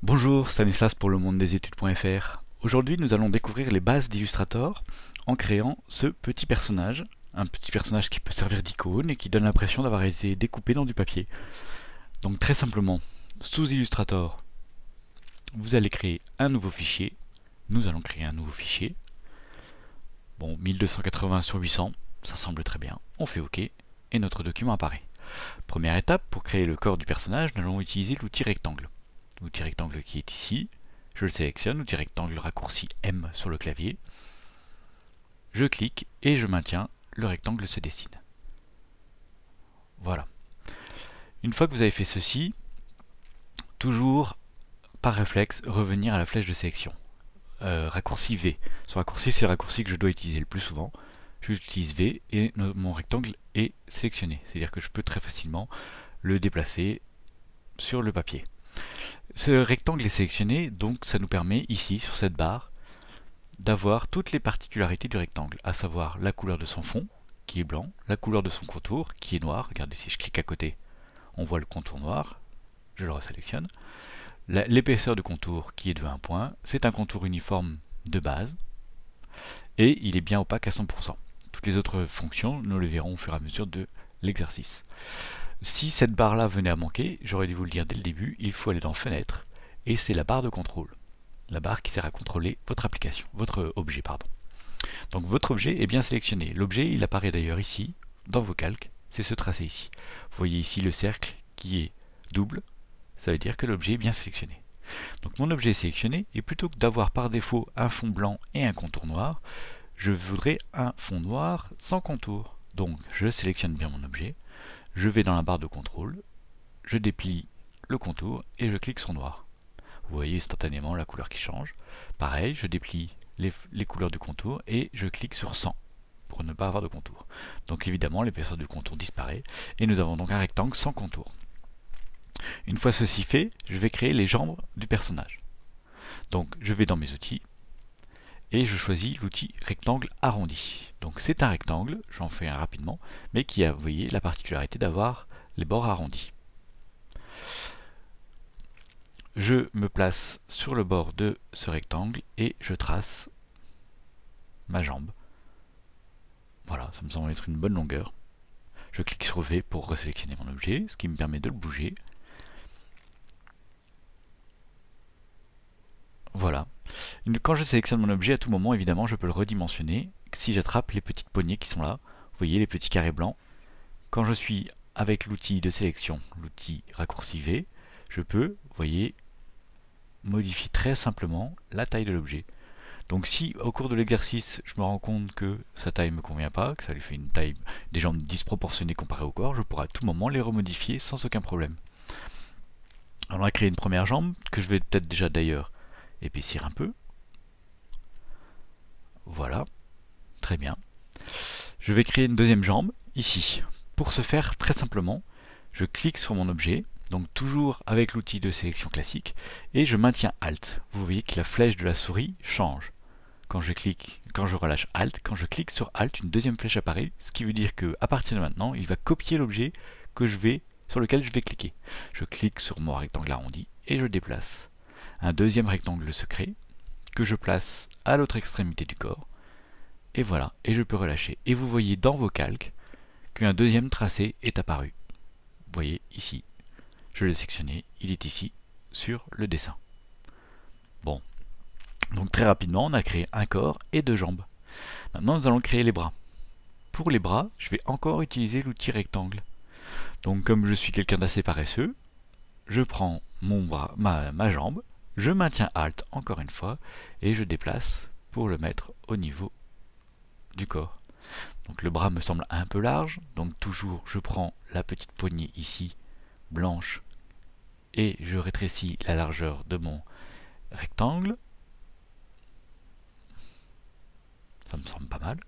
Bonjour, Stanislas pour le monde des études.fr. Aujourd'hui, nous allons découvrir les bases d'Illustrator en créant ce petit personnage. Un petit personnage qui peut servir d'icône et qui donne l'impression d'avoir été découpé dans du papier. Donc très simplement, sous Illustrator, vous allez créer un nouveau fichier. Nous allons créer un nouveau fichier. Bon, 1280 sur 800, ça semble très bien. On fait OK et notre document apparaît. Première étape, pour créer le corps du personnage, nous allons utiliser l'outil rectangle. L'outil rectangle qui est ici, je le sélectionne, outil rectangle raccourci M sur le clavier. Je clique et je maintiens, le rectangle se dessine. Voilà. Une fois que vous avez fait ceci, toujours par réflexe revenir à la flèche de sélection. Raccourci V. Ce raccourci, c'est le raccourci que je dois utiliser le plus souvent. J'utilise V et mon rectangle est sélectionné. C'est-à-dire que je peux très facilement le déplacer sur le papier. Ce rectangle est sélectionné, donc ça nous permet ici, sur cette barre, d'avoir toutes les particularités du rectangle, à savoir la couleur de son fond, qui est blanc, la couleur de son contour, qui est noir. Regardez, si je clique à côté, on voit le contour noir, je le resélectionne. L'épaisseur de contour, qui est de 1 point, c'est un contour uniforme de base, et il est bien opaque à 100%. Toutes les autres fonctions, nous les verrons au fur et à mesure de l'exercice. Si cette barre-là venait à manquer, j'aurais dû vous le dire dès le début, il faut aller dans Fenêtre, et c'est la barre de contrôle. La barre qui sert à contrôler votre application, votre objet, pardon. Donc votre objet est bien sélectionné. L'objet, il apparaît d'ailleurs ici, dans vos calques, c'est ce tracé ici. Vous voyez ici le cercle qui est double, ça veut dire que l'objet est bien sélectionné. Donc mon objet est sélectionné, et plutôt que d'avoir par défaut un fond blanc et un contour noir, je voudrais un fond noir sans contour. Donc je sélectionne bien mon objet, je vais dans la barre de contrôle, je déplie le contour et je clique sur noir. Vous voyez instantanément la couleur qui change. Pareil, je déplie les couleurs du contour et je clique sur 100 pour ne pas avoir de contour. Donc évidemment l'épaisseur du contour disparaît et nous avons donc un rectangle sans contour. Une fois ceci fait, je vais créer les jambes du personnage. Donc je vais dans mes outils et je choisis l'outil rectangle arrondi. Donc c'est un rectangle, j'en fais un rapidement, mais qui a, vous voyez, la particularité d'avoir les bords arrondis. Je me place sur le bord de ce rectangle et je trace ma jambe. Voilà, ça me semble être une bonne longueur. Je clique sur V pour resélectionner mon objet, ce qui me permet de le bouger. Voilà. Quand je sélectionne mon objet, à tout moment, évidemment, je peux le redimensionner. Si j'attrape les petites poignées qui sont là, vous voyez les petits carrés blancs. Quand je suis avec l'outil de sélection, l'outil raccourci V, je peux, vous voyez, modifier très simplement la taille de l'objet. Donc si au cours de l'exercice je me rends compte que sa taille ne me convient pas, que ça lui fait une taille des jambes disproportionnée comparée au corps, je pourrai à tout moment les remodifier sans aucun problème. Alors on va créer une première jambe que je vais peut-être déjà d'ailleurs épaissir un peu. Voilà, très bien. Je vais créer une deuxième jambe ici. Pour ce faire, très simplement, je clique sur mon objet, donc toujours avec l'outil de sélection classique, et je maintiens Alt. Vous voyez que la flèche de la souris change. Quand je relâche Alt, quand je clique sur Alt, une deuxième flèche apparaît, ce qui veut dire que à partir de maintenant, il va copier l'objet sur lequel je vais cliquer. Je clique sur mon rectangle arrondi et je déplace. Un deuxième rectangle se crée, que je place à l'autre extrémité du corps, et voilà, et je peux relâcher. Et vous voyez dans vos calques qu'un deuxième tracé est apparu. Vous voyez ici, je l'ai sélectionné, il est ici, sur le dessin. Bon, donc très rapidement, on a créé un corps et deux jambes. Maintenant, nous allons créer les bras. Pour les bras, je vais encore utiliser l'outil rectangle. Donc comme je suis quelqu'un d'assez paresseux, je prends mon bras, ma jambe, je maintiens Alt encore une fois, et je déplace pour le mettre au niveau du corps. Donc le bras me semble un peu large, donc toujours je prends la petite poignée ici, blanche, et je rétrécis la largeur de mon rectangle. Ça me semble pas mal.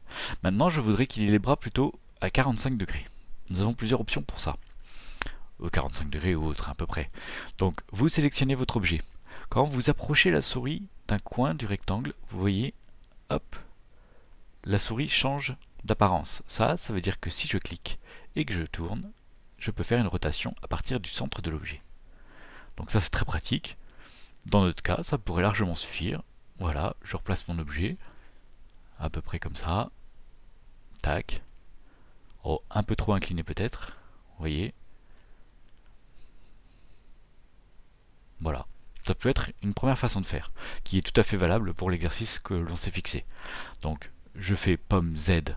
Maintenant, je voudrais qu'il ait les bras plutôt à 45 degrés. Nous avons plusieurs options pour ça. 45 degrés ou autre, à peu près. Donc, vous sélectionnez votre objet. Quand vous approchez la souris d'un coin du rectangle, vous voyez, hop, la souris change d'apparence. Ça veut dire que si je clique et que je tourne, je peux faire une rotation à partir du centre de l'objet. Donc ça, c'est très pratique. Dans notre cas, ça pourrait largement suffire. Voilà, je replace mon objet, à peu près comme ça. Tac. Oh, un peu trop incliné peut-être. Vous voyez. Voilà. Ça peut être une première façon de faire, qui est tout à fait valable pour l'exercice que l'on s'est fixé. Donc, je fais pomme Z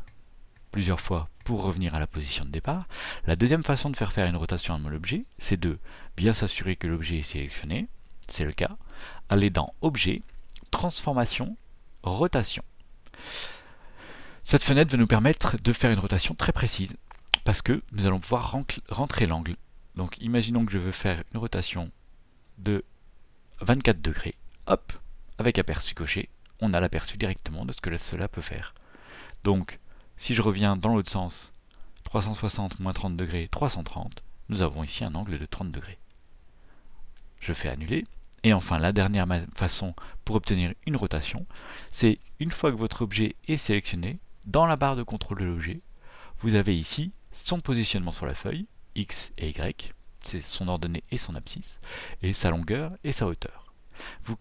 plusieurs fois pour revenir à la position de départ. La deuxième façon de faire une rotation à mon objet, c'est de bien s'assurer que l'objet est sélectionné. C'est le cas. Aller dans Objet, Transformation, Rotation. Cette fenêtre va nous permettre de faire une rotation très précise, parce que nous allons pouvoir rentrer l'angle. Donc imaginons que je veux faire une rotation de 24 degrés. Hop, avec aperçu coché, on a l'aperçu directement de ce que cela peut faire. Donc, si je reviens dans l'autre sens, 360 moins 30 degrés, 330, nous avons ici un angle de 30 degrés. Je fais annuler. Et enfin, la dernière façon pour obtenir une rotation, c'est une fois que votre objet est sélectionné, dans la barre de contrôle de l'objet, vous avez ici son positionnement sur la feuille, X et Y, c'est son ordonnée et son abscisse, et sa longueur et sa hauteur. Vous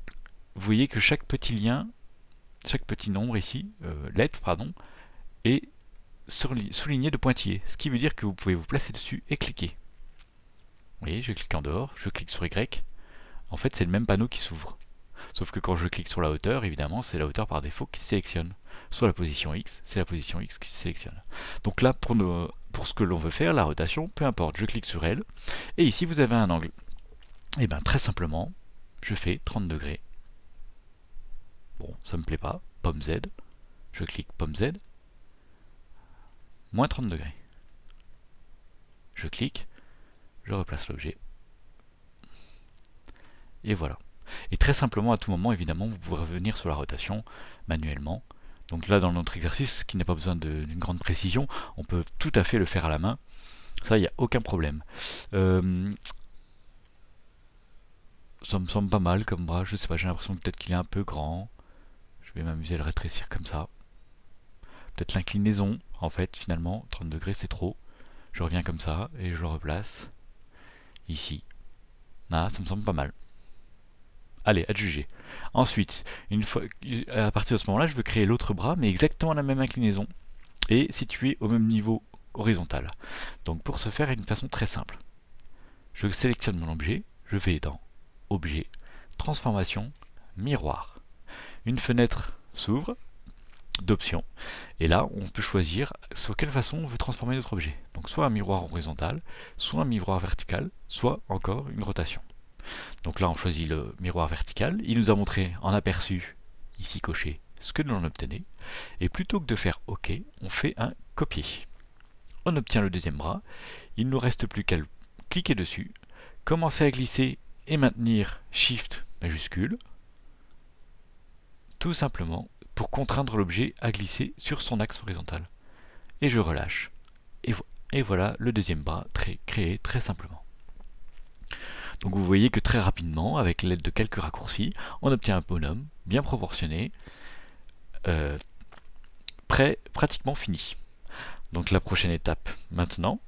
voyez que chaque petit lien, chaque petit nombre ici, lettre pardon, est souligné de pointillés, ce qui veut dire que vous pouvez vous placer dessus et cliquer. Vous voyez, je clique en dehors, je clique sur Y, en fait c'est le même panneau qui s'ouvre. Sauf que quand je clique sur la hauteur, évidemment, c'est la hauteur par défaut qui se sélectionne. Sur la position X, c'est la position X qui se sélectionne. Donc là, pour ce que l'on veut faire, la rotation, peu importe, je clique sur elle. Et ici, vous avez un angle. Et bien, très simplement, je fais 30 degrés. Bon, ça me plaît pas. Pomme Z. Je clique pomme Z. Moins 30 degrés. Je clique. Je replace l'objet. Et voilà. Et très simplement, à tout moment, évidemment, vous pouvez revenir sur la rotation manuellement. Donc là, dans notre exercice, qui n'a pas besoin d'une grande précision, on peut tout à fait le faire à la main. Ça, il n'y a aucun problème. Ça me semble pas mal comme bras. Je sais pas, j'ai l'impression peut-être qu'il est un peu grand. Je vais m'amuser à le rétrécir comme ça. Peut-être l'inclinaison, en fait, finalement. 30 degrés, c'est trop. Je reviens comme ça et je le replace ici. Ah, ça me semble pas mal. Allez, à juger. Ensuite, à partir de ce moment-là, je veux créer l'autre bras, mais exactement la même inclinaison, et situé au même niveau horizontal. Donc pour ce faire, il y a une façon très simple. Je sélectionne mon objet, je vais dans Objet, Transformation, Miroir. Une fenêtre s'ouvre d'options, et là, on peut choisir sur quelle façon on veut transformer notre objet. Donc soit un miroir horizontal, soit un miroir vertical, soit encore une rotation. Donc là, on choisit le miroir vertical. Il nous a montré en aperçu, ici coché, ce que l'on obtenait. Et plutôt que de faire OK, on fait un copier. On obtient le deuxième bras. Il ne nous reste plus qu'à cliquer dessus, commencer à glisser et maintenir Shift majuscule, tout simplement pour contraindre l'objet à glisser sur son axe horizontal. Et je relâche. Et voilà le deuxième bras créé très simplement. Donc vous voyez que très rapidement, avec l'aide de quelques raccourcis, on obtient un bonhomme bien proportionné, pratiquement fini. Donc la prochaine étape maintenant,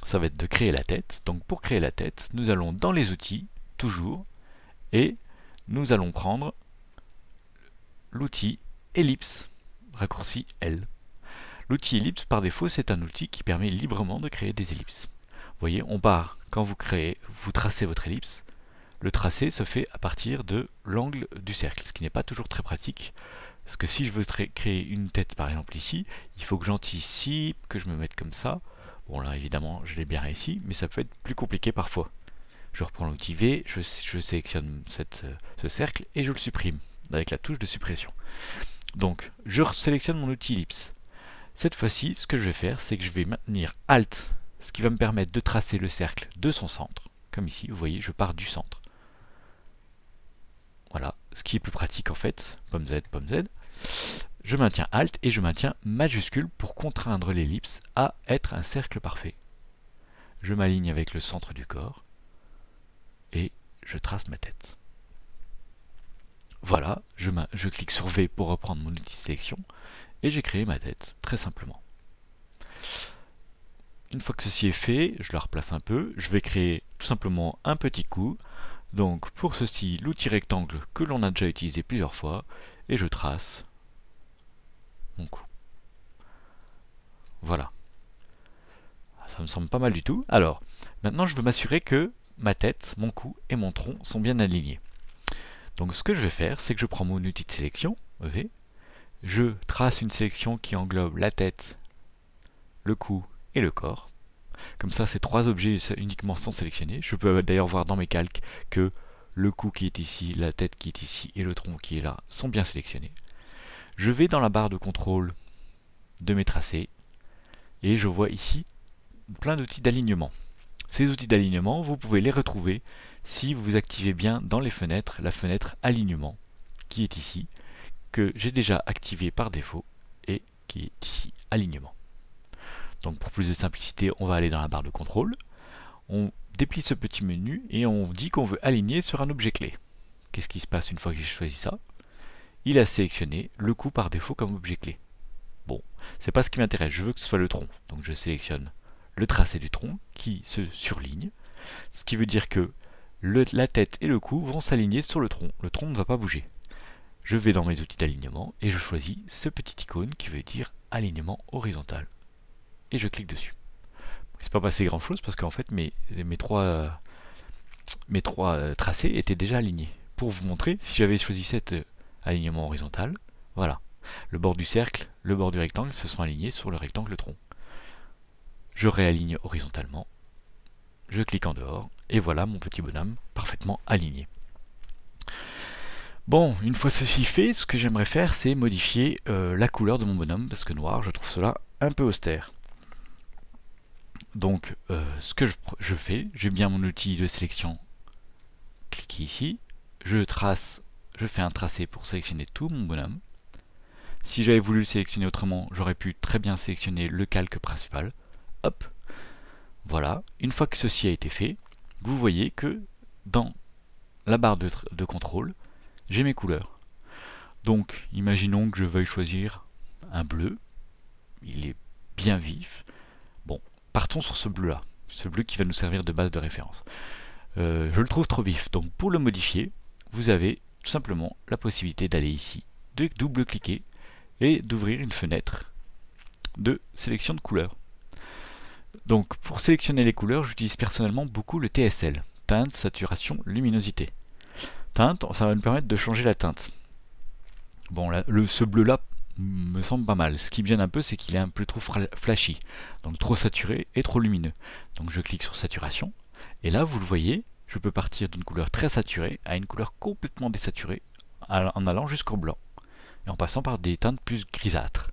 ça va être de créer la tête. Donc pour créer la tête, nous allons dans les outils, toujours, et nous allons prendre l'outil ellipse, raccourci L. L'outil ellipse par défaut, c'est un outil qui permet librement de créer des ellipses. Vous voyez, on part, quand vous tracez votre ellipse, le tracé se fait à partir de l'angle du cercle, ce qui n'est pas toujours très pratique, parce que si je veux créer une tête par exemple ici, il faut que j'anticipe, que je me mette comme ça. Bon là évidemment je l'ai bien réussi, mais ça peut être plus compliqué parfois. Je reprends l'outil V, je sélectionne ce cercle et je le supprime avec la touche de suppression. Donc je sélectionne mon outil ellipse. Cette fois-ci, ce que je vais faire, c'est que je vais maintenir Alt, ce qui va me permettre de tracer le cercle de son centre. Comme ici, vous voyez, je pars du centre. Voilà, ce qui est plus pratique en fait, pomme Z, pomme Z. Je maintiens Alt et je maintiens majuscule pour contraindre l'ellipse à être un cercle parfait. Je m'aligne avec le centre du corps et je trace ma tête. Voilà, je clique sur V pour reprendre mon outil sélection et j'ai créé ma tête, très simplement. Une fois que ceci est fait, je la replace un peu, je vais créer tout simplement un petit coup Donc pour ceci, l'outil rectangle que l'on a déjà utilisé plusieurs fois, et je trace mon cou. Voilà. Ça me semble pas mal du tout. Alors, maintenant je veux m'assurer que ma tête, mon cou et mon tronc sont bien alignés. Donc ce que je vais faire, c'est que je prends mon outil de sélection, EV, je trace une sélection qui englobe la tête, le cou et le corps. Comme ça, ces trois objets uniquement sont sélectionnés. Je peux d'ailleurs voir dans mes calques que le cou qui est ici, la tête qui est ici et le tronc qui est là sont bien sélectionnés. Je vais dans la barre de contrôle de mes tracés et je vois ici plein d'outils d'alignement. Ces outils d'alignement, vous pouvez les retrouver si vous activez bien dans les fenêtres la fenêtre alignement qui est ici, que j'ai déjà activé par défaut et qui est ici, alignement. Donc pour plus de simplicité, on va aller dans la barre de contrôle, on déplie ce petit menu et on dit qu'on veut aligner sur un objet clé. Qu'est-ce qui se passe une fois que j'ai choisi ça? Il a sélectionné le cou par défaut comme objet clé. Bon, c'est pas ce qui m'intéresse, je veux que ce soit le tronc. Donc je sélectionne le tracé du tronc qui se surligne, ce qui veut dire que la tête et le cou vont s'aligner sur le tronc. Le tronc ne va pas bouger. Je vais dans mes outils d'alignement et je choisis ce petit icône qui veut dire alignement horizontal. Et je clique dessus. Il ne s'est pas passé grand chose parce qu'en fait mes trois tracés étaient déjà alignés. Pour vous montrer, si j'avais choisi cet alignement horizontal, voilà. Le bord du cercle, le bord du rectangle se sont alignés sur le rectangle tronc. Je réaligne horizontalement, je clique en dehors, et voilà mon petit bonhomme parfaitement aligné. Bon, une fois ceci fait, ce que j'aimerais faire, c'est modifier la couleur de mon bonhomme, parce que noir, je trouve cela un peu austère. Donc, ce que je fais, j'ai bien mon outil de sélection, cliquez ici, je fais un tracé pour sélectionner tout mon bonhomme. Si j'avais voulu le sélectionner autrement, j'aurais pu très bien sélectionner le calque principal. Hop, voilà. Une fois que ceci a été fait, vous voyez que dans la barre de contrôle, j'ai mes couleurs. Donc, imaginons que je veuille choisir un bleu. Il est bien vif. Bon, partons sur ce bleu-là. Ce bleu qui va nous servir de base de référence. Je le trouve trop vif. Donc, pour le modifier, vous avez tout simplement la possibilité d'aller ici, de double-cliquer et d'ouvrir une fenêtre de sélection de couleurs. Donc pour sélectionner les couleurs, j'utilise personnellement beaucoup le TSL, teinte, saturation, luminosité. Teinte, ça va me permettre de changer la teinte. Bon, là, ce bleu là me semble pas mal. Ce qui me gêne un peu, c'est qu'il est un peu trop flashy, donc trop saturé et trop lumineux. Donc je clique sur saturation, et là vous le voyez, je peux partir d'une couleur très saturée à une couleur complètement désaturée, en allant jusqu'au blanc, et en passant par des teintes plus grisâtres.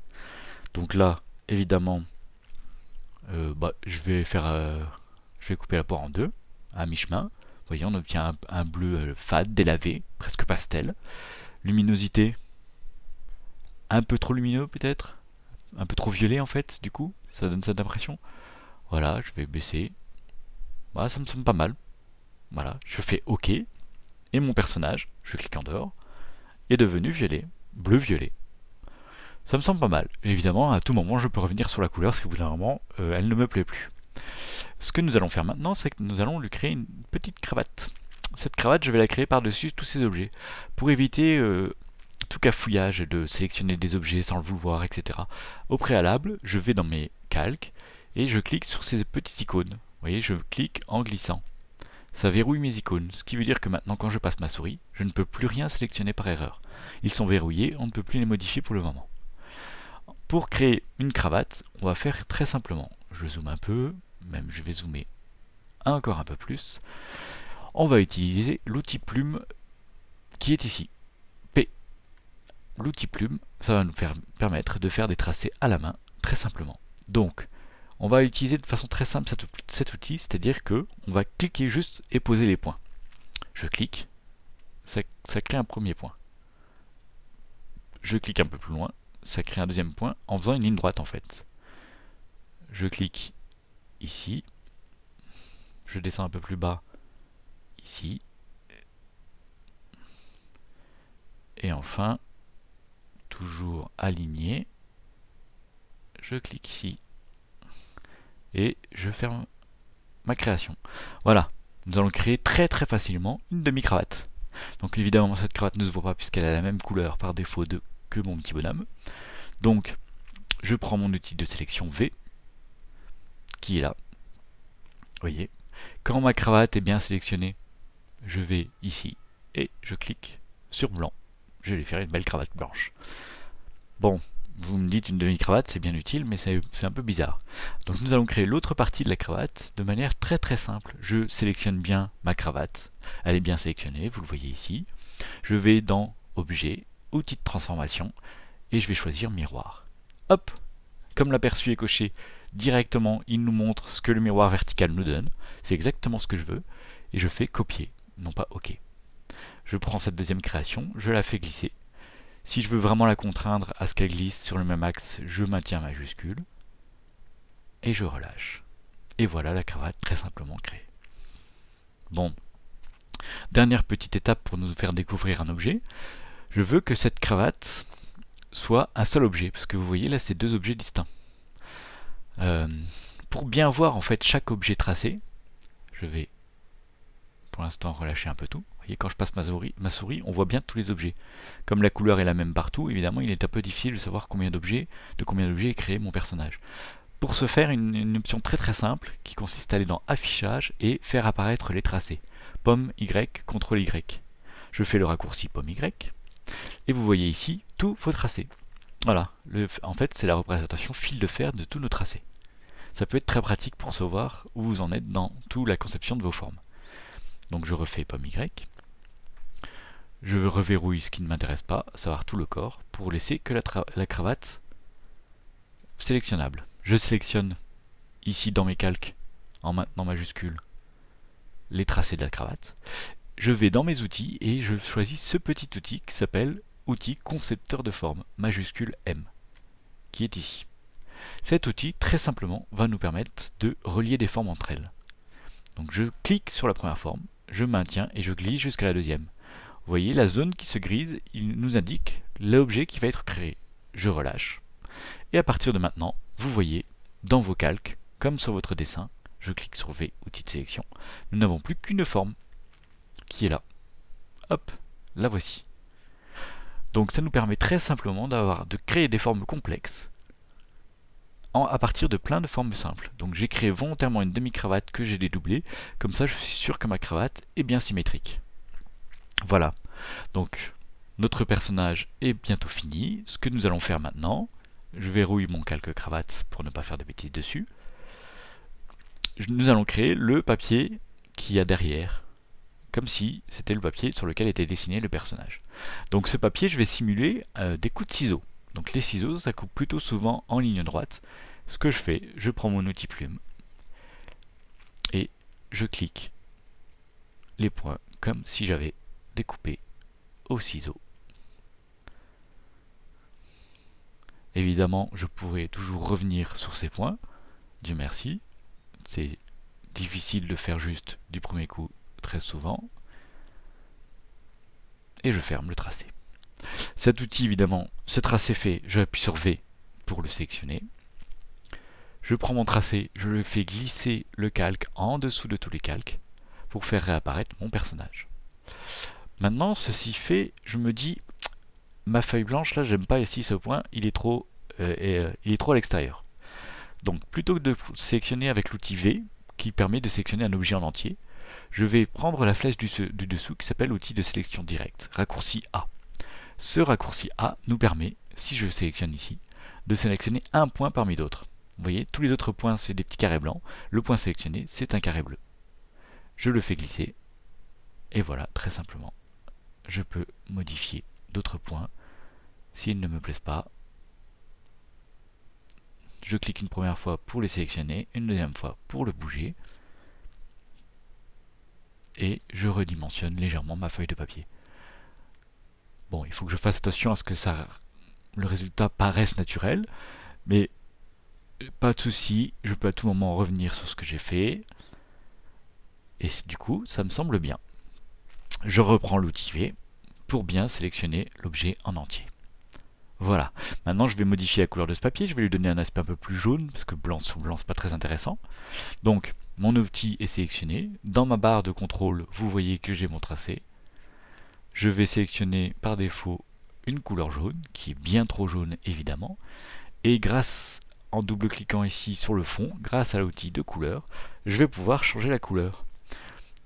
Donc là, évidemment, je vais couper la poire en deux, à mi-chemin. Vous voyez, on obtient un bleu fade, délavé, presque pastel. Luminosité, un peu trop lumineux peut-être, un peu trop violet en fait, du coup, ça donne cette impression. Voilà, je vais baisser. Voilà, ça me semble pas mal. Voilà, je fais OK, et mon personnage, je clique en dehors, est devenu violet, bleu-violet. Ça me semble pas mal. Et évidemment, à tout moment, je peux revenir sur la couleur si au bout d'un moment, elle ne me plaît plus. Ce que nous allons faire maintenant, c'est que nous allons lui créer une petite cravate. Cette cravate, je vais la créer par-dessus tous ces objets, pour éviter tout cafouillage de sélectionner des objets sans le vouloir, etc. Au préalable, je vais dans mes calques, et je clique sur ces petites icônes. Vous voyez, je clique en glissant. Ça verrouille mes icônes, ce qui veut dire que maintenant, quand je passe ma souris, je ne peux plus rien sélectionner par erreur. Ils sont verrouillés, on ne peut plus les modifier pour le moment. Pour créer une cravate, on va faire très simplement. Je zoome un peu, même je vais zoomer encore un peu plus. On va utiliser l'outil plume qui est ici. P. L'outil plume, ça va nous permettre de faire des tracés à la main, très simplement. Donc, on va utiliser de façon très simple cet outil, c'est-à-dire que on va cliquer juste et poser les points. Je clique, ça crée un premier point. Je clique un peu plus loin, ça crée un deuxième point en faisant une ligne droite en fait. Je clique ici, je descends un peu plus bas ici, et enfin, toujours aligné, je clique ici, et je ferme ma création. Voilà, nous allons créer très facilement une demi-cravate. Donc évidemment cette cravate ne se voit pas puisqu'elle a la même couleur par défaut que mon petit bonhomme. Donc je prends mon outil de sélection V, qui est là. Vous voyez, quand ma cravate est bien sélectionnée, je vais ici et je clique sur blanc. Je vais faire une belle cravate blanche. Bon, vous me dites une demi-cravate, c'est bien utile, mais c'est un peu bizarre. Donc nous allons créer l'autre partie de la cravate de manière très simple. Je sélectionne bien ma cravate. Elle est bien sélectionnée, vous le voyez ici. Je vais dans Objet, Outils de transformation, et je vais choisir Miroir. Hop! Comme l'aperçu est coché, directement il nous montre ce que le miroir vertical nous donne. C'est exactement ce que je veux, et je fais Copier, non pas OK. Je prends cette deuxième création, je la fais glisser. Si je veux vraiment la contraindre à ce qu'elle glisse sur le même axe, je maintiens majuscule et je relâche. Et voilà la cravate très simplement créée. Bon, dernière petite étape pour nous faire découvrir un objet. Je veux que cette cravate soit un seul objet, parce que vous voyez là c'est deux objets distincts. Pour bien voir en fait chaque objet tracé, je vais pour l'instant relâcher un peu tout. Vous voyez, quand je passe ma souris, on voit bien tous les objets. Comme la couleur est la même partout, évidemment, il est un peu difficile de savoir de combien d'objets est créé mon personnage. Pour ce faire, une option très simple qui consiste à aller dans Affichage et faire apparaître les tracés. Pomme Y, CTRL Y. Je fais le raccourci Pomme Y et vous voyez ici tous vos tracés. Voilà, en fait, c'est la représentation fil de fer de tous nos tracés. Ça peut être très pratique pour savoir où vous en êtes dans toute la conception de vos formes. Donc je refais Pomme Y. Je reverrouille ce qui ne m'intéresse pas, savoir tout le corps, pour laisser que la cravate sélectionnable. Je sélectionne ici dans mes calques, en maintenant majuscule, les tracés de la cravate. Je vais dans mes outils et je choisis ce petit outil qui s'appelle Outil concepteur de forme, majuscule M, qui est ici. Cet outil, très simplement, va nous permettre de relier des formes entre elles. Donc je clique sur la première forme, je maintiens et je glisse jusqu'à la deuxième. Vous voyez, la zone qui se grise, il nous indique l'objet qui va être créé. Je relâche. Et à partir de maintenant, vous voyez, dans vos calques, comme sur votre dessin, je clique sur V, outil de sélection, nous n'avons plus qu'une forme qui est là. Hop, la voici. Donc ça nous permet très simplement de créer des formes complexes à partir de plein de formes simples. Donc j'ai créé volontairement une demi-cravate que j'ai dédoublée, comme ça je suis sûr que ma cravate est bien symétrique. Voilà, donc notre personnage est bientôt fini. Ce que nous allons faire maintenant, je verrouille mon calque cravate pour ne pas faire de bêtises dessus. Nous allons créer le papier qu'il y a derrière, comme si c'était le papier sur lequel était dessiné le personnage. Donc ce papier, je vais simuler des coups de ciseaux. Donc les ciseaux, ça coupe plutôt souvent en ligne droite. Ce que je fais, je prends mon outil plume et je clique les points comme si j'avais découpé au ciseau. Évidemment, je pourrais toujours revenir sur ces points. Dieu merci. C'est difficile de faire juste du premier coup très souvent. Et je ferme le tracé. Cet outil, évidemment, ce tracé fait, j'appuie sur V pour le sélectionner. Je prends mon tracé, je le fais glisser le calque en dessous de tous les calques pour faire réapparaître mon personnage. Maintenant, ceci fait, je me dis, ma feuille blanche, là, j'aime pas ici ce point, il est trop à l'extérieur. Donc, plutôt que de sélectionner avec l'outil V, qui permet de sélectionner un objet en entier, je vais prendre la flèche du dessous qui s'appelle outil de sélection directe, raccourci A. Ce raccourci A nous permet, si je sélectionne ici, de sélectionner un point parmi d'autres. Vous voyez, tous les autres points, c'est des petits carrés blancs. Le point sélectionné, c'est un carré bleu. Je le fais glisser. Et voilà, très simplement, je peux modifier d'autres points. S'ils ne me plaisent pas, je clique une première fois pour les sélectionner, une deuxième fois pour le bouger. Et je redimensionne légèrement ma feuille de papier. Bon, il faut que je fasse attention à ce que le résultat paraisse naturel, mais pas de souci, je peux à tout moment revenir sur ce que j'ai fait, et du coup, ça me semble bien. Je reprends l'outil V pour bien sélectionner l'objet en entier. Voilà, maintenant je vais modifier la couleur de ce papier, je vais lui donner un aspect un peu plus jaune, parce que blanc sur blanc c'est pas très intéressant. Donc, Mon outil est sélectionné. Dans ma barre de contrôle, vous voyez que j'ai mon tracé. Je vais sélectionner par défaut une couleur jaune, qui est bien trop jaune évidemment. Et grâce, en double-cliquant ici sur le fond, grâce à l'outil de couleur, je vais pouvoir changer la couleur.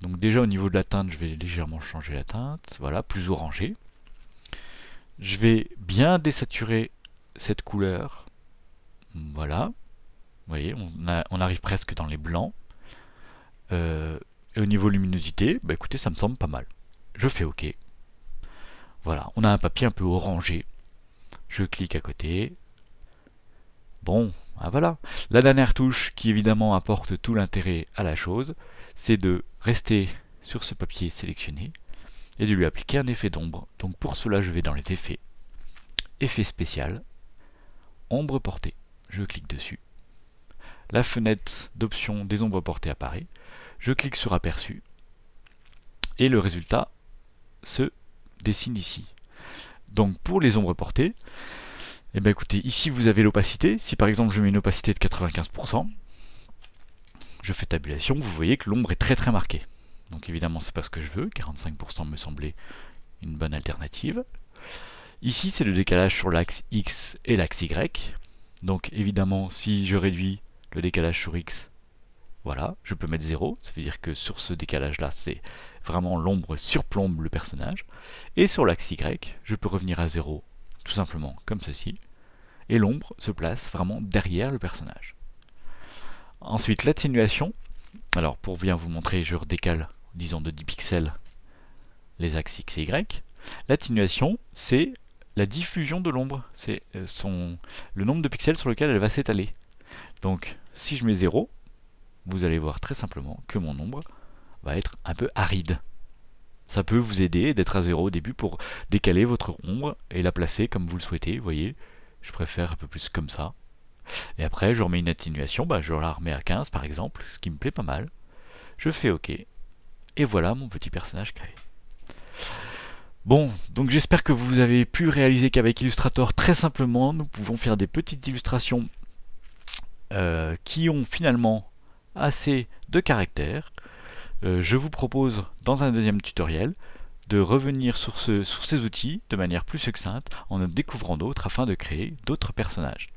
Donc déjà au niveau de la teinte, je vais légèrement changer la teinte, voilà, plus orangé. Je vais bien désaturer cette couleur, voilà. Vous voyez, on arrive presque dans les blancs. Et au niveau luminosité, bah écoutez, ça me semble pas mal. Je fais OK. Voilà, on a un papier un peu orangé. Je clique à côté. Bon, ben voilà. La dernière touche qui évidemment apporte tout l'intérêt à la chose, c'est de rester sur ce papier sélectionné et de lui appliquer un effet d'ombre. Donc pour cela, je vais dans les effets, effet spécial, ombre portée. Je clique dessus. La fenêtre d'option des ombres portées apparaît. Je clique sur aperçu et le résultat se dessine ici. Donc pour les ombres portées, eh bien écoutez, ici vous avez l'opacité. Si par exemple je mets une opacité de 95%, je fais tabulation, vous voyez que l'ombre est très très marquée. Donc évidemment c'est pas ce que je veux, 45% me semblait une bonne alternative. Ici c'est le décalage sur l'axe X et l'axe Y. Donc évidemment si je réduis le décalage sur X, voilà, je peux mettre 0, ça veut dire que sur ce décalage là c'est vraiment l'ombre surplombe le personnage. Et sur l'axe Y, je peux revenir à 0, tout simplement comme ceci. Et l'ombre se place vraiment derrière le personnage. Ensuite l'atténuation, alors pour bien vous montrer, je redécale, disons de 10 pixels, les axes X et Y. L'atténuation, c'est la diffusion de l'ombre, c'est le nombre de pixels sur lequel elle va s'étaler. Donc si je mets 0, vous allez voir très simplement que mon ombre va être un peu aride. Ça peut vous aider d'être à 0 au début pour décaler votre ombre et la placer comme vous le souhaitez, vous voyez. Je préfère un peu plus comme ça. Et après, je remets une atténuation, je la remets à 15 par exemple, ce qui me plaît pas mal. Je fais OK. Et voilà mon petit personnage créé. Bon, donc j'espère que vous avez pu réaliser qu'avec Illustrator, très simplement, nous pouvons faire des petites illustrations qui ont finalement assez de caractère. Je vous propose dans un deuxième tutoriel de revenir sur ces outils de manière plus succincte en en découvrant d'autres afin de créer d'autres personnages.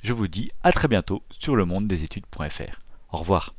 Je vous dis à très bientôt sur le monde des études.fr. Au revoir.